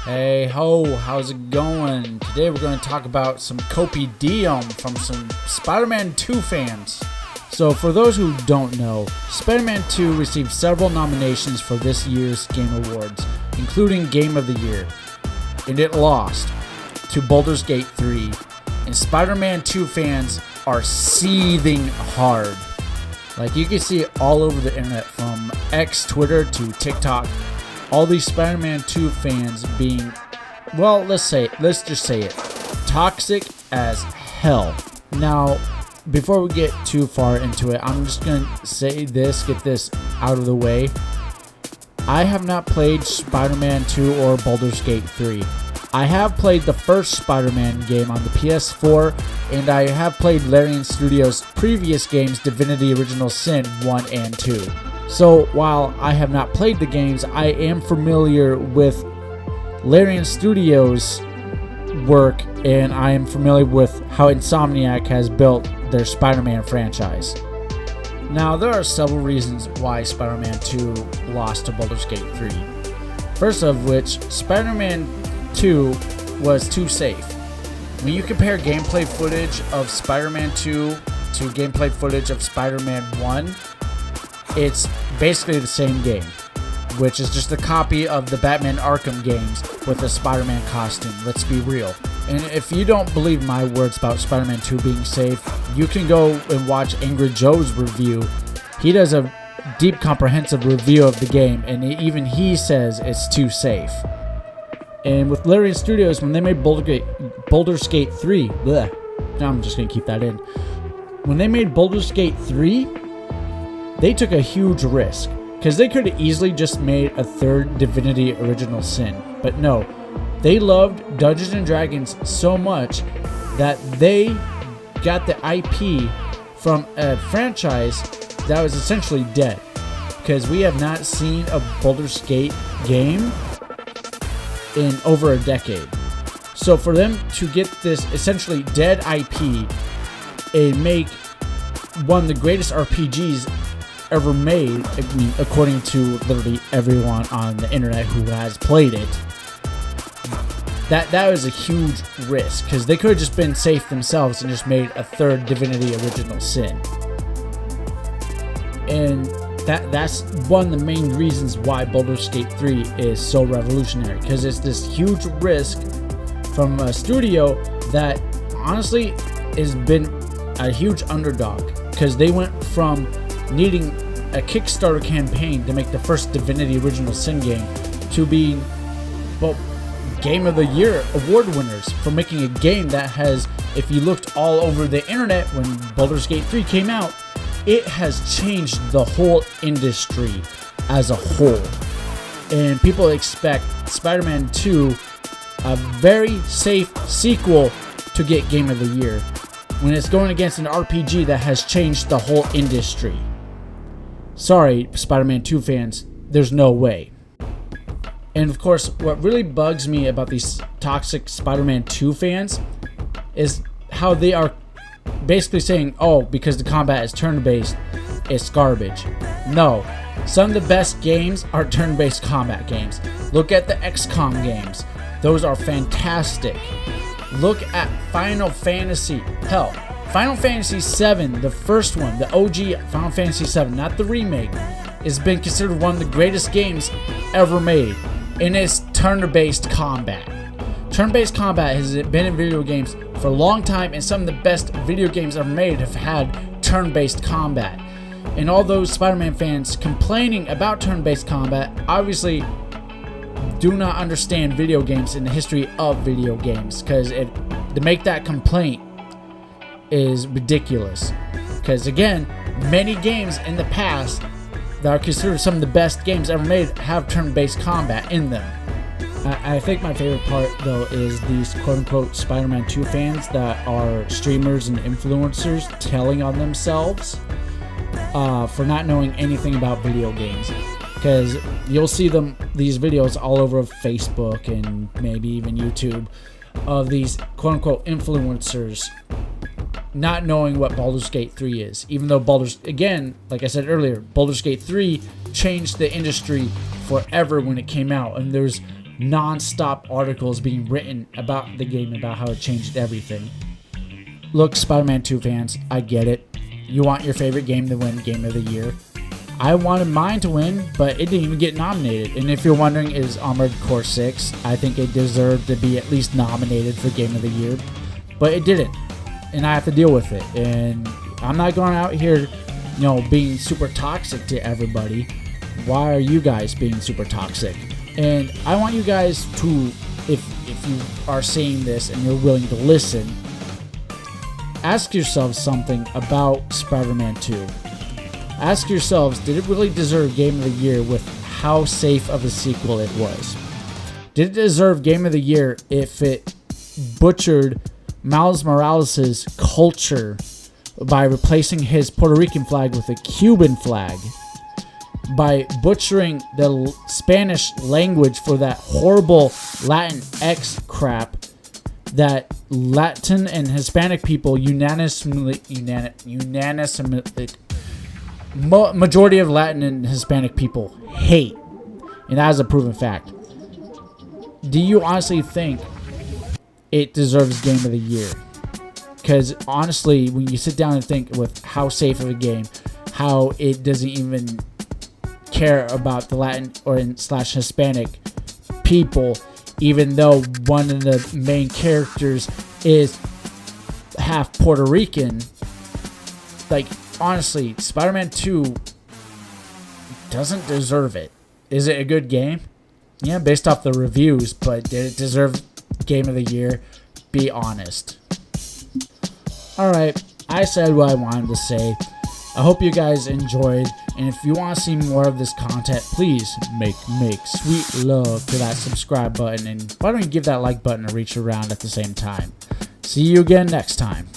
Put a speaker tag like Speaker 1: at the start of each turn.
Speaker 1: Hey ho, how's it going? Today we're going to talk about some Kopi Diem from some Spider-Man 2 fans. So for those who don't know, Spider-Man 2 received several nominations for this year's Game Awards, including Game of the Year, and it lost to Baldur's Gate 3, and Spider-Man 2 fans are seething hard. Like, you can see it all over the internet, from X, Twitter to TikTok. All these Spider-Man 2 fans being, well, let's just say it, toxic as hell. Now, before we get too far into it, I'm just going to say this, get this out of the way. I have not played Spider-Man 2 or Baldur's Gate 3. I have played the first Spider-Man game on the PS4, and I have played Larian Studios' previous games, Divinity Original Sin 1 and 2. So while I have not played the games, I am familiar with Larian Studios' work, and I am familiar with how Insomniac has built their Spider-Man franchise. Now, there are several reasons why Spider-Man 2 lost to Baldur's Gate 3. First of which, Spider-Man 2 was too safe. When you compare gameplay footage of Spider-Man 2 to gameplay footage of Spider-Man 1, it's basically the same game, which is just a copy of the Batman Arkham games with a Spider-Man costume. Let's be real. And if you don't believe my words about Spider-Man 2 being safe, you can go and watch Angry Joe's review. He does a deep, comprehensive review of the game, and even he says it's too safe. And with Larian Studios, when they made Baldur's Gate 3, I'm just going to keep that in. When they made Baldur's Gate 3, they took a huge risk, because they could have easily just made a third Divinity Original Sin. But no, they loved Dungeons & Dragons so much that they got the IP from a franchise that was essentially dead. Because we have not seen a Baldur's Gate game in over a decade. So for them to get this essentially dead IP and make one of the greatest RPGs ever made, I mean, according to literally everyone on the internet who has played it, that was a huge risk, because they could have just been safe themselves and just made a third Divinity Original Sin. And that's one of the main reasons why Baldur's Gate 3 is so revolutionary, because it's this huge risk from a studio that honestly has been a huge underdog, because they went from needing a Kickstarter campaign to make the first Divinity Original Sin game to being, well, Game of the Year award winners for making a game that has, if you looked all over the internet when Baldur's Gate 3 came out, it has changed the whole industry as a whole. And people expect Spider-Man 2, a very safe sequel, to get Game of the Year, when it's going against an RPG that has changed the whole industry. Sorry, Spider-Man 2 fans, there's no way. And of course, what really bugs me about these toxic Spider-Man 2 fans is how they are basically saying, oh, because the combat is turn-based, it's garbage. No, some of the best games are turn-based combat games. Look at the XCOM games. Those are fantastic. Look at Final Fantasy. Hell, Final Fantasy VII, the first one, the OG Final Fantasy VII, not the remake, has been considered one of the greatest games ever made. And it's turn-based combat. Turn-based combat has been in video games for a long time, and some of the best video games ever made have had turn-based combat. And all those Spider-Man fans complaining about turn-based combat obviously do not understand video games and the history of video games, because to make that complaint is ridiculous. Because again, many games in the past that are considered some of the best games ever made have turn-based combat in them. I think my favorite part, though, is these quote-unquote Spider-Man 2 fans that are streamers and influencers telling on themselves for not knowing anything about video games. Because you'll see these videos all over Facebook and maybe even YouTube of these quote-unquote influencers not knowing what Baldur's Gate 3 is. Even though again, like I said earlier, Baldur's Gate 3 changed the industry forever when it came out. And there's non-stop articles being written about the game, about how it changed everything. Look, Spider-Man 2 fans, I get it. You want your favorite game to win Game of the Year. I wanted mine to win, but it didn't even get nominated. And if you're wondering, is Armored Core 6, I think it deserved to be at least nominated for Game of the Year. But it didn't. And I have to deal with it. And I'm not going out here, being super toxic to everybody. Why are you guys being super toxic? And I want you guys to, if you are saying this and you're willing to listen, ask yourselves something about Spider-Man 2. Ask yourselves, did it really deserve Game of the Year with how safe of a sequel it was? Did it deserve Game of the Year if it butchered Miles Morales' culture by replacing his Puerto Rican flag with a Cuban flag? By butchering the Spanish language for that horrible Latin X crap that Latin and Hispanic people unanimously majority of Latin and Hispanic people hate, and that is a proven fact. Do you honestly think it deserves Game of the Year? Because honestly, when you sit down and think with how safe of a game, how it doesn't even care about the Latin or slash Hispanic people, even though one of the main characters is half Puerto Rican. Like, honestly, Spider-Man 2 doesn't deserve it. Is it a good game? Yeah, based off the reviews, but did it deserve Game of the Year? Be honest. Alright, I said what I wanted to say. I hope you guys enjoyed, and if you want to see more of this content, please make sweet love to that subscribe button, and why don't you give that like button a reach around at the same time. See you again next time.